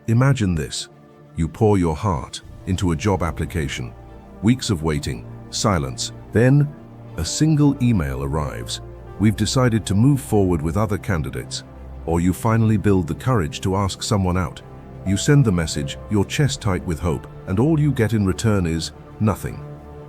Imagine this. You pour your heart into a job application. Weeks of waiting, silence. Then, a single email arrives. We've decided to move forward with other candidates. Or you finally build the courage to ask someone out. You send the message, your chest tight with hope, and all you get in return is nothing.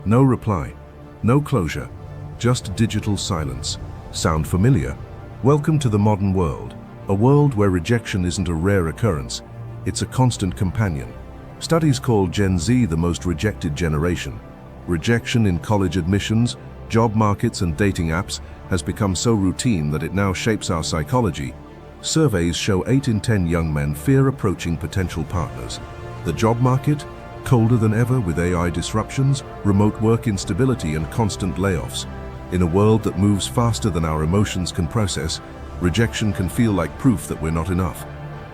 No reply, no closure, just digital silence. Sound familiar? Welcome to the modern world, a world where rejection isn't a rare occurrence, it's a constant companion. Studies call Gen Z the most rejected generation. Rejection in college admissions, job markets, and dating apps has become so routine that it now shapes our psychology. Surveys show 8 in 10 young men fear approaching potential partners. The job market? Colder than ever with AI disruptions, remote work instability, and constant layoffs. In a world that moves faster than our emotions can process, rejection can feel like proof that we're not enough.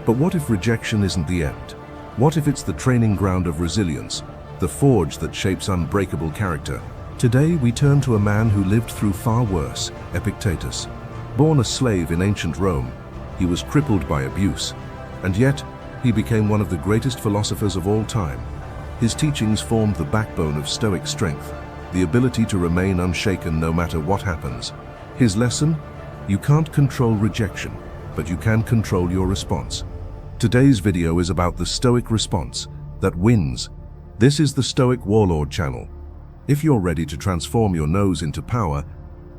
But what if rejection isn't the end? What if it's the training ground of resilience, the forge that shapes unbreakable character? Today we turn to a man who lived through far worse, Epictetus. Born a slave in ancient Rome, he was crippled by abuse, and yet he became one of the greatest philosophers of all time. His teachings formed the backbone of Stoic strength, the ability to remain unshaken no matter what happens. His lesson? You can't control rejection, but you can control your response. Today's video is about the Stoic response that wins. This is the Stoic Warlord channel. If you're ready to transform your nose into power,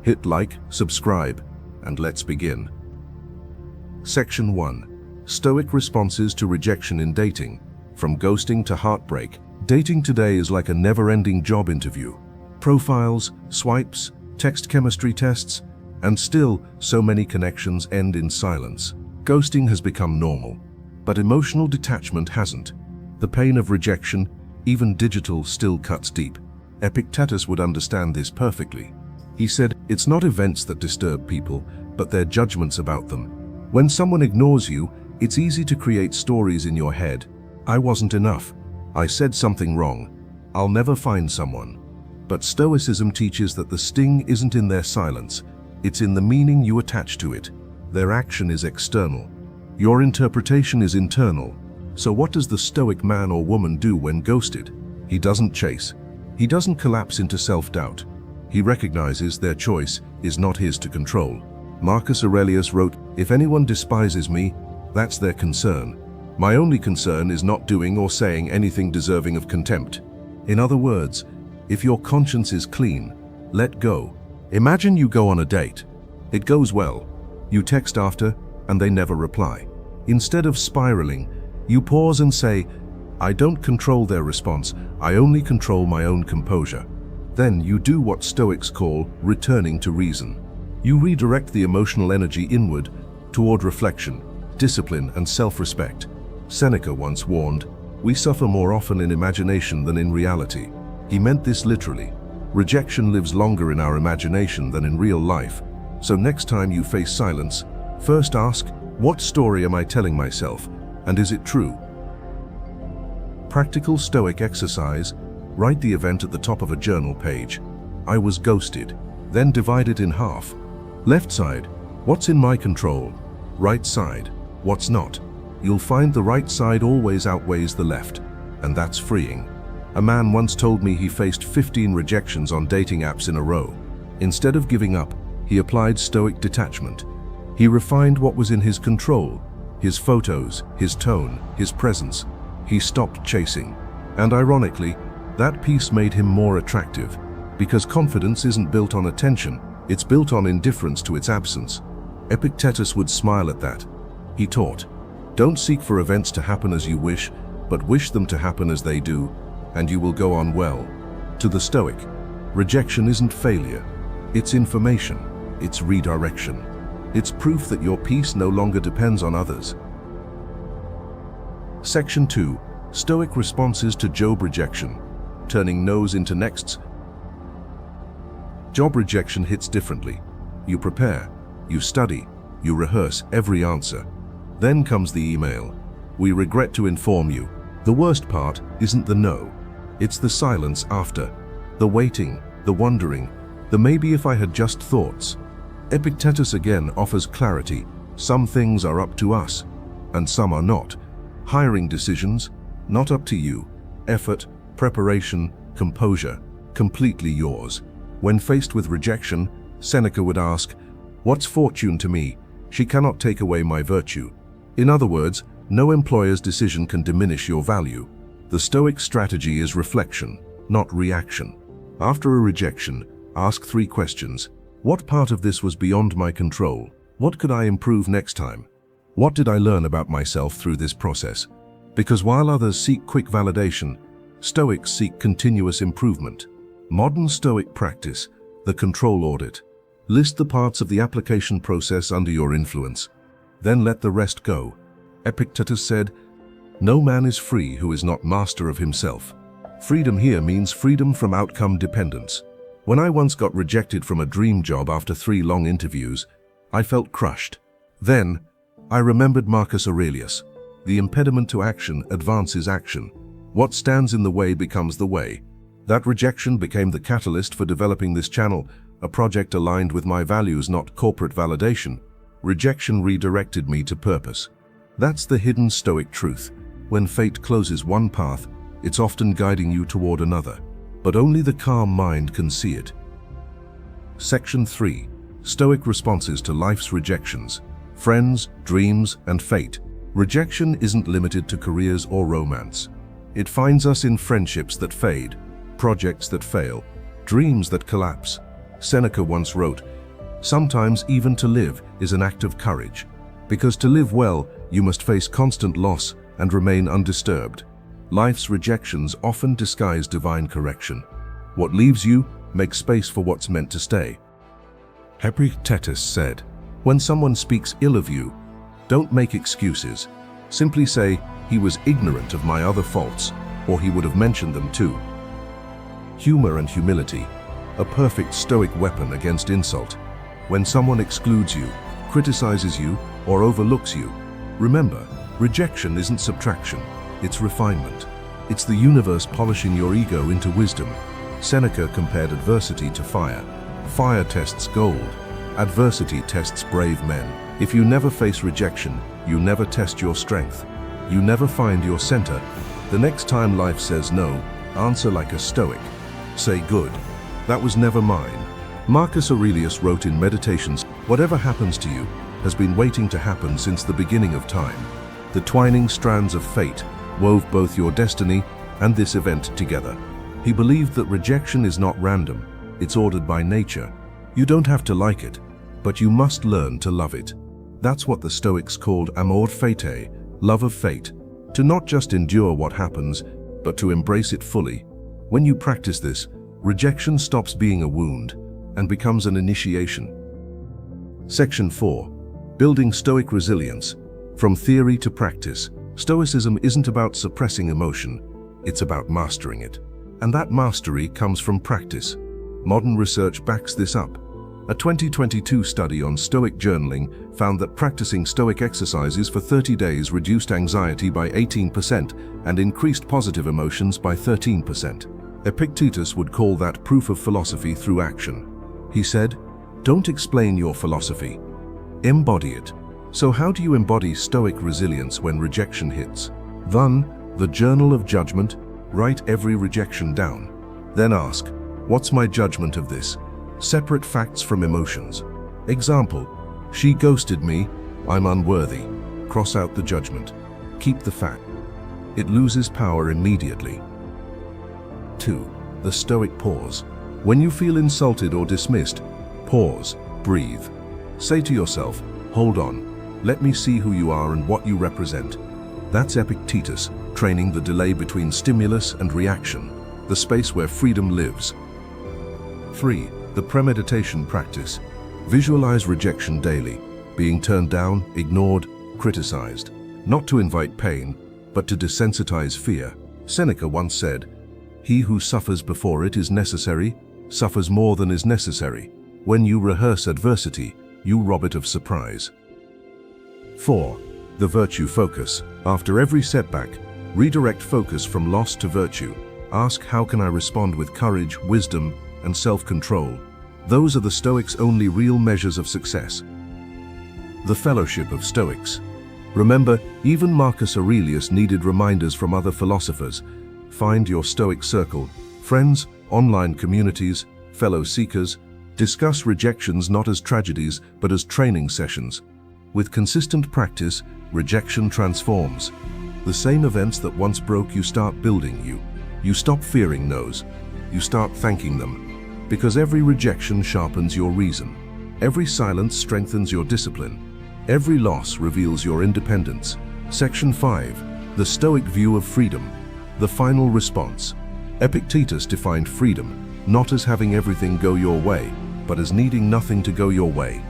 hit like, subscribe, and let's begin. Section 1. Stoic responses to rejection in dating. From ghosting to heartbreak, dating today is like a never-ending job interview. Profiles, swipes, text chemistry tests, and still, so many connections end in silence. Ghosting has become normal, but emotional detachment hasn't. The pain of rejection, even digital, still cuts deep. Epictetus would understand this perfectly. He said, "It's not events that disturb people, but their judgments about them." When someone ignores you, it's easy to create stories in your head. I wasn't enough. I said something wrong. I'll never find someone. But Stoicism teaches that the sting isn't in their silence. It's in the meaning you attach to it. Their action is external. Your interpretation is internal. So what does the Stoic man or woman do when ghosted? He doesn't chase. He doesn't collapse into self-doubt. He recognizes their choice is not his to control. Marcus Aurelius wrote, "If anyone despises me, that's their concern. My only concern is not doing or saying anything deserving of contempt." In other words, if your conscience is clean, let go. Imagine you go on a date. It goes well. You text after, and they never reply. Instead of spiraling, you pause and say, "I don't control their response, I only control my own composure." Then you do what Stoics call returning to reason. You redirect the emotional energy inward toward reflection, discipline, and self-respect. Seneca once warned, "We suffer more often in imagination than in reality." He meant this literally. Rejection lives longer in our imagination than in real life. So next time you face silence, first ask, what story am I telling myself, and is it true? Practical Stoic exercise. Write the event at the top of a journal page. I was ghosted. Then divide it in half. Left side, what's in my control? Right side, what's not? You'll find the right side always outweighs the left, and that's freeing. A man once told me he faced 15 rejections on dating apps in a row. Instead of giving up, he applied Stoic detachment. He refined what was in his control, his photos, his tone, his presence. He stopped chasing. And ironically, that piece made him more attractive, because confidence isn't built on attention, it's built on indifference to its absence. Epictetus would smile at that. He taught, "Don't seek for events to happen as you wish, but wish them to happen as they do, and you will go on well." To the Stoic, rejection isn't failure. It's information. It's redirection. It's proof that your peace no longer depends on others. Section 2. Stoic responses to job rejection. Turning no's into nexts. Job rejection hits differently. You prepare, you study, you rehearse every answer. Then comes the email. "We regret to inform you." The worst part isn't the no. It's the silence after. The waiting, the wondering, the maybe if I had just thoughts. Epictetus again offers clarity. Some things are up to us, and some are not. Hiring decisions, not up to you. Effort, preparation, composure, completely yours. When faced with rejection, Seneca would ask, "What's fortune to me? She cannot take away my virtue." In other words, no employer's decision can diminish your value. The Stoic strategy is reflection, not reaction. After a rejection, ask 3 questions. What part of this was beyond my control? What could I improve next time? What did I learn about myself through this process? Because while others seek quick validation, Stoics seek continuous improvement. Modern Stoic practice, the control audit. List the parts of the application process under your influence. Then let the rest go. Epictetus said, "No man is free who is not master of himself." Freedom here means freedom from outcome dependence. When I once got rejected from a dream job after 3 long interviews, I felt crushed. Then, I remembered Marcus Aurelius. The impediment to action advances action. What stands in the way becomes the way. That rejection became the catalyst for developing this channel, a project aligned with my values, not corporate validation. Rejection redirected me to purpose. That's the hidden Stoic truth. When fate closes one path, it's often guiding you toward another. But only the calm mind can see it. Section 3. Stoic responses to life's rejections. Friends, dreams, and fate. Rejection isn't limited to careers or romance. It finds us in friendships that fade, projects that fail, dreams that collapse. Seneca once wrote, "Sometimes even to live is an act of courage, because to live well, you must face constant loss and remain undisturbed." Life's rejections often disguise divine correction. What leaves you makes space for what's meant to stay. Epictetus said, "When someone speaks ill of you, don't make excuses. Simply say, 'He was ignorant of my other faults,' or he would have mentioned them too." Humor and humility, a perfect Stoic weapon against insult. When someone excludes you, criticizes you, or overlooks you, remember, rejection isn't subtraction, it's refinement. It's the universe polishing your ego into wisdom. Seneca compared adversity to fire. Fire tests gold. Adversity tests brave men. If you never face rejection, you never test your strength. You never find your center. The next time life says no, answer like a Stoic. Say, "Good. That was never mine." Marcus Aurelius wrote in Meditations, "Whatever happens to you has been waiting to happen since the beginning of time." The twining strands of fate wove both your destiny and this event together. He believed that rejection is not random, it's ordered by nature. You don't have to like it, but you must learn to love it. That's what the Stoics called amor fati, love of fate, to not just endure what happens, but to embrace it fully. When you practice this, rejection stops being a wound and becomes an initiation. Section 4. Building Stoic resilience. From theory to practice. Stoicism isn't about suppressing emotion, it's about mastering it. And that mastery comes from practice. Modern research backs this up. A 2022 study on Stoic journaling found that practicing Stoic exercises for 30 days reduced anxiety by 18% and increased positive emotions by 13%. Epictetus would call that proof of philosophy through action. He said, "Don't explain your philosophy, embody it." So how do you embody Stoic resilience when rejection hits? Then, the journal of judgment, write every rejection down. Then ask, what's my judgment of this? Separate facts from emotions. Example, she ghosted me, I'm unworthy. Cross out the judgment. Keep the fact. It loses power immediately. 2. The Stoic pause. When you feel insulted or dismissed, pause, breathe. Say to yourself, hold on, let me see who you are and what you represent. That's Epictetus, training the delay between stimulus and reaction, the space where freedom lives. 3. The premeditation practice. Visualize rejection daily, being turned down, ignored, criticized. Not to invite pain, but to desensitize fear. Seneca once said, "He who suffers before it is necessary, suffers more than is necessary." When you rehearse adversity, you rob it of surprise. 4. The virtue focus. After every setback, redirect focus from loss to virtue. Ask, how can I respond with courage, wisdom, and self-control? Those are the Stoics' only real measures of success. The Fellowship of Stoics. Remember, even Marcus Aurelius needed reminders from other philosophers. Find your Stoic circle, friends, online communities, fellow seekers. Discuss rejections not as tragedies, but as training sessions. With consistent practice, rejection transforms. The same events that once broke you start building you. You stop fearing no's. You start thanking them. Because every rejection sharpens your reason. Every silence strengthens your discipline. Every loss reveals your independence. Section 5. The Stoic view of freedom. The final response. Epictetus defined freedom not as having everything go your way, but as needing nothing to go your way.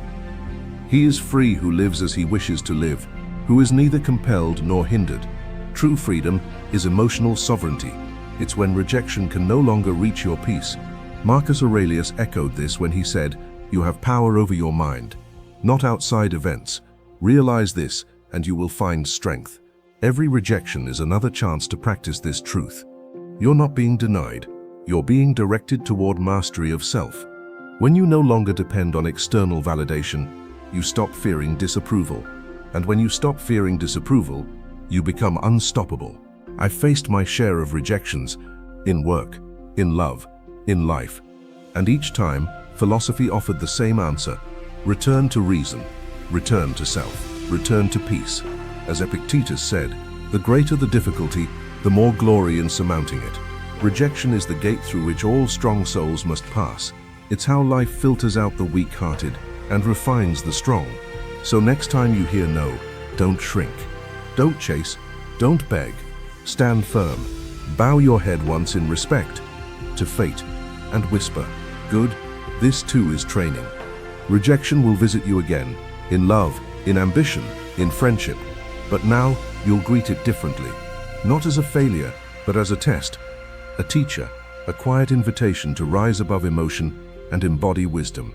He is free who lives as he wishes to live, who is neither compelled nor hindered. True freedom is emotional sovereignty. It's when rejection can no longer reach your peace. Marcus Aurelius echoed this when he said, "You have power over your mind, not outside events. Realize this, and you will find strength." Every rejection is another chance to practice this truth. You're not being denied. You're being directed toward mastery of self. When you no longer depend on external validation, you stop fearing disapproval. And when you stop fearing disapproval, you become unstoppable. I've faced my share of rejections in work, in love, in life. And each time, philosophy offered the same answer: return to reason, return to self, return to peace. As Epictetus said, the greater the difficulty, the more glory in surmounting it. Rejection is the gate through which all strong souls must pass. It's how life filters out the weak-hearted and refines the strong. So next time you hear no, don't shrink. Don't chase, don't beg. Stand firm. Bow your head once in respect to fate and whisper, "Good, this too is training." Rejection will visit you again, in love, in ambition, in friendship. But now you'll greet it differently. Not as a failure, but as a test, a teacher, a quiet invitation to rise above emotion and embody wisdom.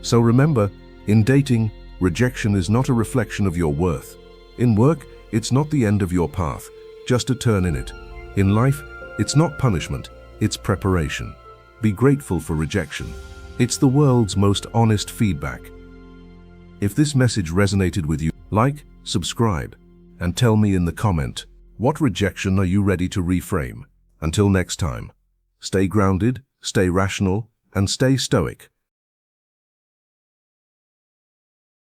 So remember, in dating, rejection is not a reflection of your worth. In work, it's not the end of your path, just a turn in it. In life, it's not punishment, it's preparation. Be grateful for rejection. It's the world's most honest feedback. If this message resonated with you, like, subscribe, and tell me in the comment, what rejection are you ready to reframe? Until next time, stay grounded, stay rational, and stay stoic.